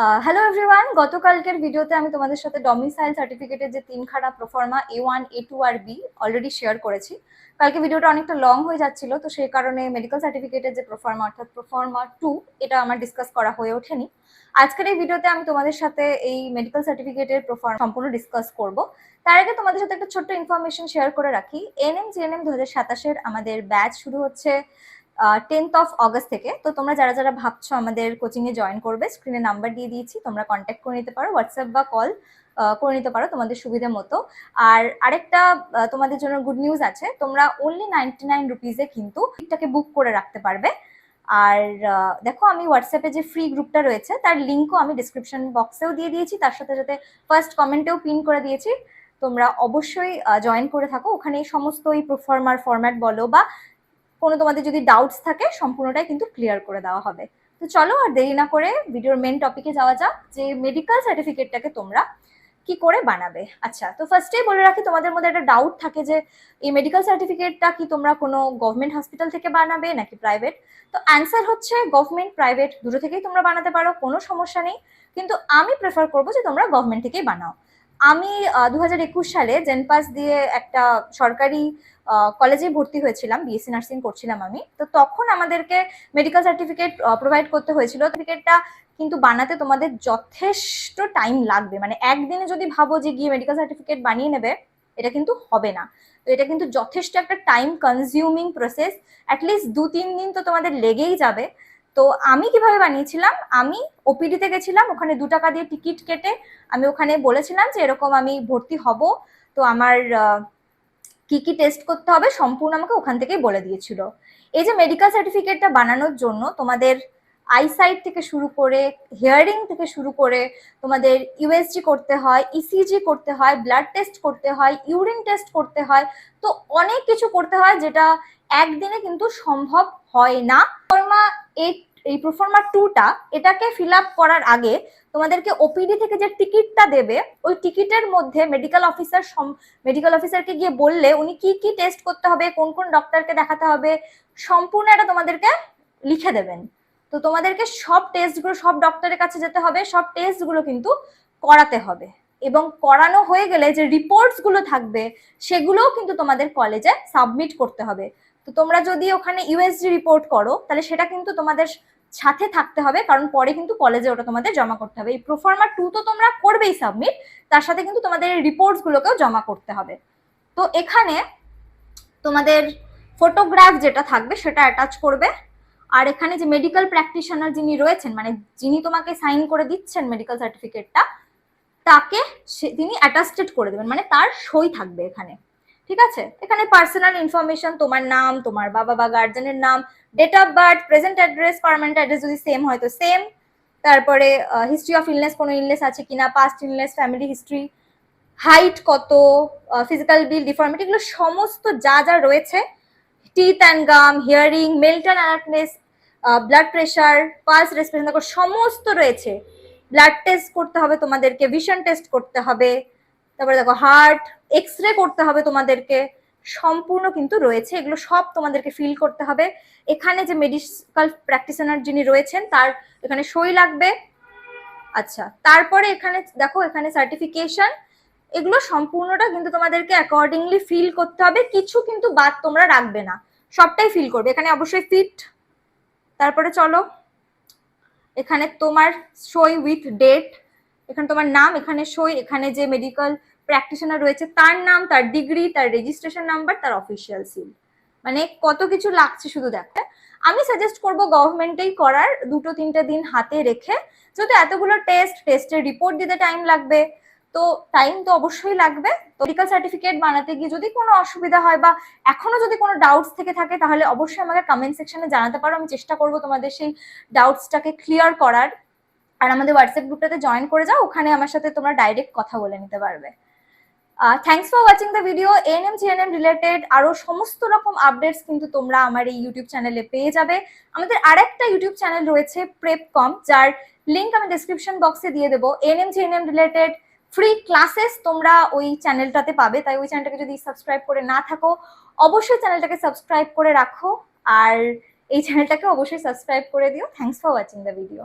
Hello everyone, গতকালকের ভিডিওতে আমি তোমাদের সাথে ডমিসাইল সার্টিফিকেটের যে তিনখানা প্রোফর্মা A1, A2 আর B অলরেডি শেয়ার করেছি। কালকে ভিডিওটা অনেকটা লং হয়ে যাচ্ছিল, তো সেই কারণে মেডিকেল সার্টিফিকেটের যে প্রোফর্মা অর্থাৎ প্রোফর্মা 2 এটা আমার ডিসকাস করা হয়ে ওঠেনি। আজকের এই ভিডিওতে আমি তোমাদের সাথে এই মেডিকেল সার্টিফিকেটের প্রোফর্মা সম্পূর্ণ ডিসকাস করব। তার আগে তোমাদের সাথে একটা ছোট্ট ইনফরমেশন শেয়ার করে রাখি। এনএম জিএনএম 2027 আমাদের ব্যাচ শুরু হচ্ছে 10th অফ অগস্ট থেকে। তো তোমরা যারা যারা ভাবছো আমাদের কোচিং এ জয়েন করবে, স্ক্রিনে নাম্বার দিয়ে দিয়েছি, তোমরা কন্ট্যাক্ট করে নিতে পারো, হোয়াটসঅ্যাপ বা কল করে নিতে পারো তোমাদের সুবিধা মতো। আর আরেকটা তোমাদের জন্য গুড নিউজ আছে, তোমরা অনলি 99 রুপিজে কিন্তু এটাকে বুক করে রাখতে পারবে। আর দেখো, আমি হোয়াটসঅ্যাপে যে ফ্রি গ্রুপটা রয়েছে তার লিঙ্কও আমি ডিসক্রিপশন বক্সেও দিয়ে দিয়েছি, তার সাথে সাথে ফার্স্ট কমেন্টেও পিন করে দিয়েছি। তোমরা অবশ্যই জয়েন করে থাকো। ওখানে সমস্ত এই প্রোফর্মার ফরম্যাট বলো বা কোনো তোমাদের যদি ডাউটস থাকে সম্পূর্ণটাই কিন্তু ক্লিয়ার করে দেওয়া হবে। তো চলো আর দেরি না করে ভিডিওর মেন টপিকে যাওয়া যাক, যে মেডিকেল সার্টিফিকেটটাকে তোমরা কি করে বানাবে। আচ্ছা, তো ফার্স্টেই বলে রাখি, তোমাদের মধ্যে একটা ডাউট থাকে যে এই মেডিকেল সার্টিফিকেটটা কি তোমরা কোনো গভর্নমেন্ট হসপিটাল থেকে বানাবে নাকি প্রাইভেট। তো অ্যান্সার হচ্ছে গভর্নমেন্ট প্রাইভেট দুটো থেকেই তোমরা বানাতে পারো, কোনো সমস্যা নেই। কিন্তু আমি প্রেফার করবো যে তোমরা গভর্নমেন্ট থেকেই বানাও। আমি 2021 সালে জেনপাস দিয়ে একটা সরকারি কলেজে ভর্তি হয়েছিলাম, বিএসসি নার্সিং করছিলাম আমি। তো তখন আমাদেরকে মেডিকেল সার্টিফিকেট প্রোভাইড করতে হয়েছিল। সার্টিফিকেটটা কিন্তু বানাতে তোমাদের যথেষ্ট টাইম লাগবে, মানে একদিনে যদি ভাবো যে গিয়ে মেডিকেল সার্টিফিকেট বানিয়ে নেবে, এটা কিন্তু হবে না। তো এটা কিন্তু যথেষ্ট একটা টাইম কনজিউমিং প্রসেস, অ্যাটলিস্ট 2-3 দিন তো তোমাদের লেগেই যাবে। তো আমি কিভাবে বানিয়েছিলাম, আমি ওপিডিতে গেছিলাম, ওখানে 2 টাকা দিয়ে টিকিট কেটে আমি ওখানে বলেছিলাম যে এরকম আমি ভর্তি হব, তো আমার কি কি টেস্ট করতে হবে সম্পূর্ণ আমাকে ওখান থেকেই বলে দিয়েছিল। এই যে মেডিকেল সার্টিফিকেটটা বানানোর জন্য তোমাদের আইসাইট থেকে শুরু করে, হিয়ারিং থেকে শুরু করে, তোমাদের ইউএসজি করতে হয়, ইসিজি করতে হয়, ব্লাড টেস্ট করতে হয়, ইউরিন টেস্ট করতে হয়। তো অনেক কিছু করতে হয়, যেটা একদিনে কিন্তু সম্ভব হয় না। এই প্রোফর্মা 2টা এটাকে ফিল আপ করার আগে তোমাদেরকে ওপিডি থেকে যে টিকিটটা দেবে, ওই টিকিটের মধ্যে মেডিকেল অফিসারকে গিয়ে বললে উনি কি কি টেস্ট করতে হবে, কোন কোন ডক্টরকে দেখাতে হবে, সম্পূর্ণ এটা তোমাদেরকে লিখে দেবেন। তো তোমাদেরকে সব টেস্টগুলো সব ডক্টরের কাছে যেতে হবে, সব টেস্টগুলো কিন্তু করাতে হবে, এবং করানো হয়ে গেলে যে রিপোর্টস গুলো থাকবে সেগুলোও কিন্তু তোমাদের কলেজে সাবমিট করতে হবে। তো তোমরা যদি ওখানে ইউএসজি রিপোর্ট করো তাহলে সেটা কিন্তু তোমাদের সাথে থাকতে হবে, কারণ পরে কিন্তু কলেজে ওটা তোমাদের জমা করতে হবে। এই প্রোফর্মা 2 তো তোমরা করবেই সাবমিট, তার সাথে কিন্তু তোমাদের রিপোর্টস গুলোকেও জমা করতে হবে। তো এখানে তোমাদের ফটোগ্রাফ যেটা থাকবে সেটা অ্যাটাচ করবে, আর এখানে যে মেডিকেল প্র্যাকটিশনার যিনি রয়েছেন, মানে যিনি তোমাকে সাইন করে দিচ্ছেন মেডিকেল সার্টিফিকেটটা, তাকে তিনি অ্যাটাস্টেড করে দেবেন, মানে তার সই থাকবে এখানে। ঠিক আছে, এখানে পার্সোনাল ইনফরমেশন, তোমার নাম, তোমার বাবা বা গার্জেনের নাম, date of birth, present address, permanent address যদি সেম হয় তো সেম, তারপরে হিস্ট্রি অফ ইলনেস, কোনো ইলনেস আছে কিনা, past illness, family history, height কত, ফিজিক্যাল বিল, ডিফর্মিটি, এগুলো সমস্ত যা যা রয়েছে, teeth and gum, hearing, mental alertness, blood pressure, pulse, respiration, সমস্ত রয়েছে। ব্লাড টেস্ট করতে হবে তোমাদেরকে, ভিশন টেস্ট করতে হবে, তারপরে দেখো হার্ট, এক্স রে করতে হবে তোমাদেরকে, সম্পূর্ণ কিন্তু রয়েছে। এগুলো সব তোমাদেরকে ফিল করতে হবে। এখানে যে মেডিকেল প্র্যাকটিশনার যিনি রয়েছেন তার এখানে সই লাগবে। আচ্ছা, তারপরে এখানে দেখো, এখানে সার্টিফিকেশন, এগুলো সম্পূর্ণটা কিন্তু তোমাদেরকে অ্যাকর্ডিংলি ফিল করতে হবে, কিছু কিন্তু বাদ তোমরা রাখবে না, সবটাই ফিল করবে। এখানে অবশ্যই ফিট, তারপরে চলো এখানে তোমার সই উইথ ডেট, এখানে তোমার নাম, এখানে সই, এখানে যে মেডিকেল প্র্যাকটিশনার রয়েছে তার নাম, তার ডিগ্রি, তার রেজিস্ট্রেশন নাম্বার, তার অফিসিয়াল সিল, মানে কত কিছু লাগছে শুধু দেখতে। আমি সাজেস্ট করবো গভর্নমেন্টেই করার, 2-3 দিন হাতে রেখে, যেহেতু এতগুলো টেস্টের রিপোর্ট দিতে টাইম লাগবে, তো টাইম তো অবশ্যই লাগবে। তো মেডিকেল সার্টিফিকেট বানাতে গিয়ে যদি কোনো অসুবিধা হয় বা এখনো যদি কোনো ডাউটস থেকে থাকে তাহলে অবশ্যই আমাকে কমেন্ট সেকশনে জানাতে পারো, আমি চেষ্টা করবো তোমাদের সেই ডাউটসটাকে ক্লিয়ার করার। আর আমাদের হোয়াটসঅ্যাপ গ্রুপটাতে জয়েন করে যাও, ওখানে আমার সাথে তোমরা ডাইরেক্ট কথা বলে নিতে পারবে। Thanks for watching the video. ANM GNM related আরো সমস্ত রকম আপডেটস কিন্তু তোমরা আমার এই ইউটিউব চ্যানেলে পেয়ে যাবে। আমাদের আরেকটা ইউটিউব চ্যানেল রয়েছে প্রেপকম, যার লিঙ্ক আমি ডেসক্রিপশন বক্সে দিয়ে দেবো। ANM GNM related free classes তোমরা ওই চ্যানেলটাতে পাবে, তাই ওই চ্যানেলটাকে যদি সাবস্ক্রাইব করে না থাকো অবশ্যই চ্যানেলটাকে সাবস্ক্রাইব করে রাখো, আর এই চ্যানেলটাকে অবশ্যই সাবস্ক্রাইব করে দিও। Thanks for watching the video.